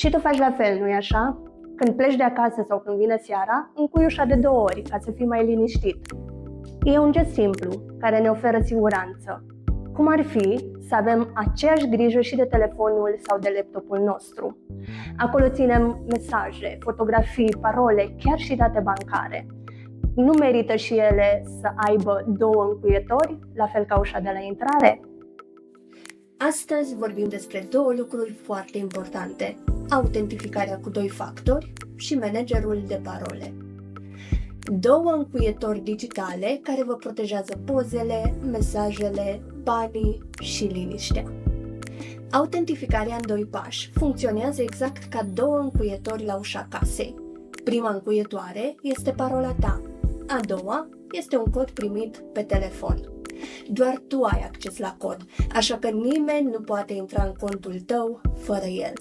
Și tu faci la fel, nu-i așa? Când pleci de acasă sau când vine seara, încui ușa de 2 ori ca să fii mai liniștit. E un gest simplu, care ne oferă siguranță. Cum ar fi să avem aceeași grijă și de telefonul sau de laptopul nostru. Acolo ținem mesaje, fotografii, parole, chiar și date bancare. Nu merită și ele să aibă 2 încuietori, la fel ca ușa de la intrare? Astăzi vorbim despre 2 lucruri foarte importante: autentificarea cu 2 factori și managerul de parole. 2 încuietori digitale care vă protejează pozele, mesajele, banii și liniștea. Autentificarea în 2 pași funcționează exact ca 2 încuietori la ușa casei. Prima încuietoare este parola ta, a doua este un cod primit pe telefon. Doar tu ai acces la cod, așa că nimeni nu poate intra în contul tău fără el.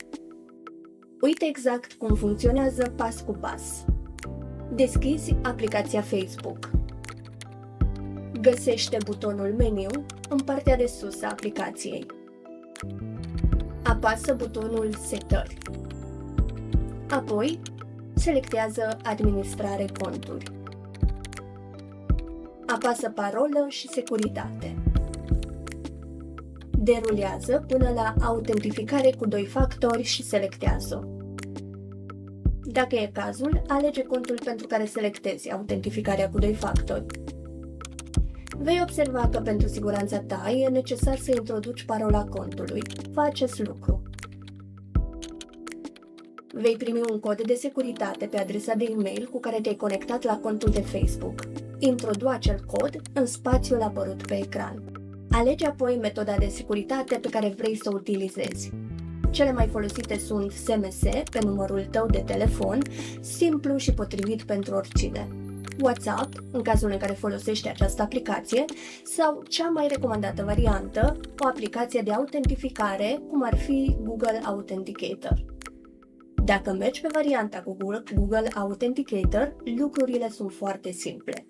Uite exact cum funcționează pas cu pas. Deschizi aplicația Facebook. Găsește butonul meniu în partea de sus a aplicației. Apasă butonul Setări. Apoi, selectează Administrare conturi. Apasă Parolă și Securitate. Derulează până la Autentificare cu 2 factori și selectează-o. Dacă e cazul, alege contul pentru care selectezi autentificarea cu 2 factori. Vei observa că pentru siguranța ta e necesar să introduci parola contului. Fă acest lucru. Vei primi un cod de securitate pe adresa de e-mail cu care te-ai conectat la contul de Facebook. Introdu acel cod în spațiul apărut pe ecran. Alege apoi metoda de securitate pe care vrei să o utilizezi. Cele mai folosite sunt SMS pe numărul tău de telefon, simplu și potrivit pentru oricine, WhatsApp, în cazul în care folosești această aplicație, sau cea mai recomandată variantă, o aplicație de autentificare, cum ar fi Google Authenticator. Dacă mergi pe varianta cu Google Authenticator, lucrurile sunt foarte simple.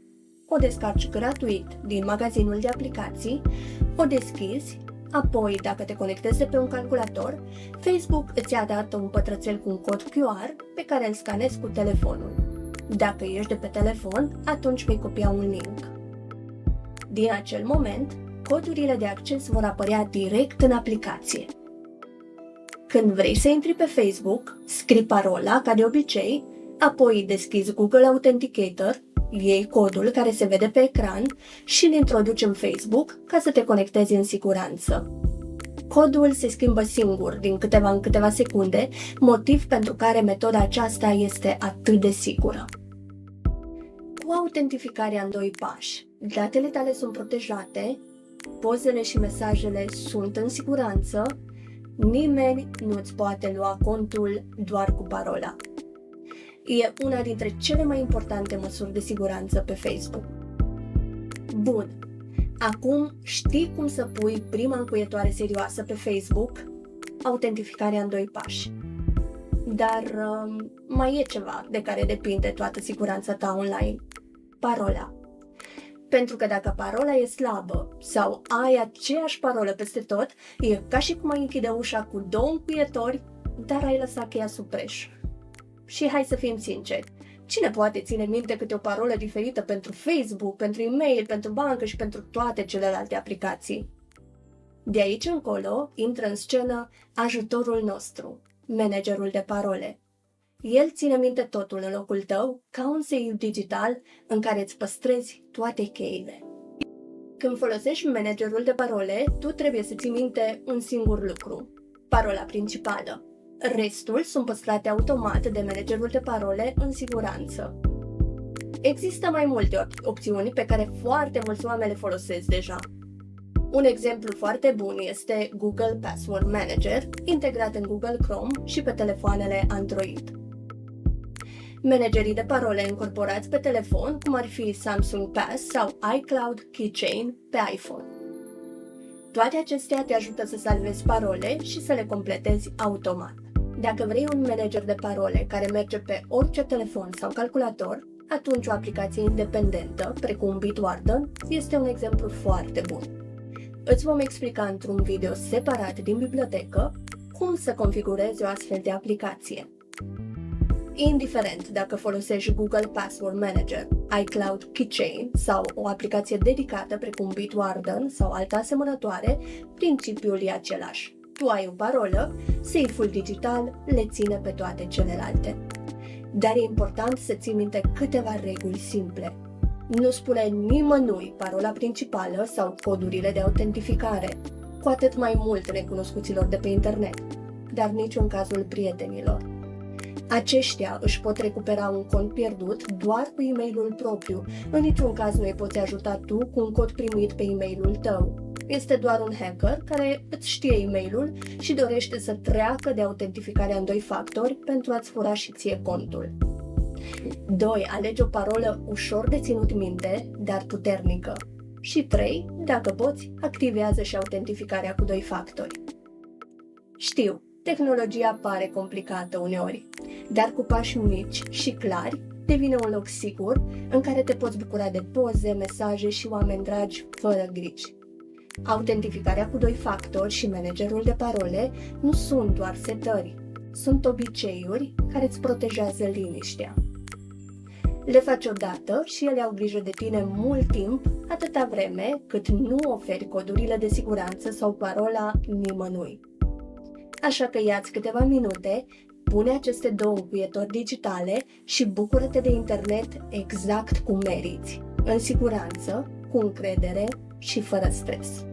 O descarci gratuit din magazinul de aplicații, o deschizi, apoi, dacă te conectezi de pe un calculator, Facebook îți adată un pătrățel cu un cod QR pe care îl scanezi cu telefonul. Dacă ești de pe telefon, atunci vei copia un link. Din acel moment, codurile de acces vor apărea direct în aplicație. Când vrei să intri pe Facebook, scrii parola, ca de obicei, apoi deschizi Google Authenticator, iei codul care se vede pe ecran și îl introduci în Facebook ca să te conectezi în siguranță. Codul se schimbă singur din câteva în câteva secunde, motiv pentru care metoda aceasta este atât de sigură. Cu autentificarea în 2 pași, datele tale sunt protejate, pozele și mesajele sunt în siguranță, nimeni nu îți poate lua contul doar cu parola. E una dintre cele mai importante măsuri de siguranță pe Facebook. Bun, acum știi cum să pui prima încuietoare serioasă pe Facebook, autentificarea în 2 pași. Dar mai e ceva de care depinde toată siguranța ta online: parola. Pentru că dacă parola e slabă sau ai aceeași parolă peste tot, e ca și cum ai închide ușa cu 2 încuietori, dar ai lăsat cheia sub preș. Și hai să fim sinceri, cine poate ține minte câte o parolă diferită pentru Facebook, pentru e-mail, pentru bancă și pentru toate celelalte aplicații? De aici încolo intră în scenă ajutorul nostru, managerul de parole. El ține minte totul în locul tău, ca un seiu digital în care îți păstrezi toate cheile. Când folosești managerul de parole, tu trebuie să ții minte un singur lucru: parola principală. Restul sunt păstrate automat de managerul de parole în siguranță. Există mai multe opțiuni pe care foarte mulți oameni le folosesc deja. Un exemplu foarte bun este Google Password Manager, integrat în Google Chrome și pe telefoanele Android. Managerii de parole incorporați pe telefon, cum ar fi Samsung Pass sau iCloud Keychain pe iPhone. Toate acestea te ajută să salvezi parole și să le completezi automat. Dacă vrei un manager de parole care merge pe orice telefon sau calculator, atunci o aplicație independentă, precum Bitwarden, este un exemplu foarte bun. Îți vom explica într-un video separat din bibliotecă Cum să configurezi o astfel de aplicație? Indiferent dacă folosești Google Password Manager, iCloud Keychain sau o aplicație dedicată precum Bitwarden sau alta asemănătoare, principiul e același. Tu ai o parolă, safe-ul digital le ține pe toate celelalte. Dar e important să ții minte câteva reguli simple. Nu spune nimănui parola principală sau codurile de autentificare, cu atât mai mult necunoscuților de pe internet, dar nici în cazul prietenilor. Aceștia își pot recupera un cont pierdut doar cu e-mailul propriu. În niciun caz nu îi poți ajuta tu cu un cod primit pe e-mailul tău. Este doar un hacker care îți știe e-mailul și dorește să treacă de autentificarea în 2 factori pentru a-ți fura și ție contul. 2. Alege o parolă ușor de ținut minte, dar puternică. Și 3. Dacă poți, activează și autentificarea cu 2 factori. Știu, tehnologia pare complicată uneori, dar cu pași mici și clari devine un loc sigur în care te poți bucura de poze, mesaje și oameni dragi fără griji. Autentificarea cu 2 factori și managerul de parole nu sunt doar setări, sunt obiceiuri care îți protejează liniștea. Le faci odată și ele au grijă de tine mult timp, atâta vreme cât nu oferi codurile de siguranță sau parola nimănui. Așa că ia-ți câteva minute, pune aceste 2 încuietori digitale și bucură-te de internet exact cum meriți, în siguranță, cu încredere și fără stres.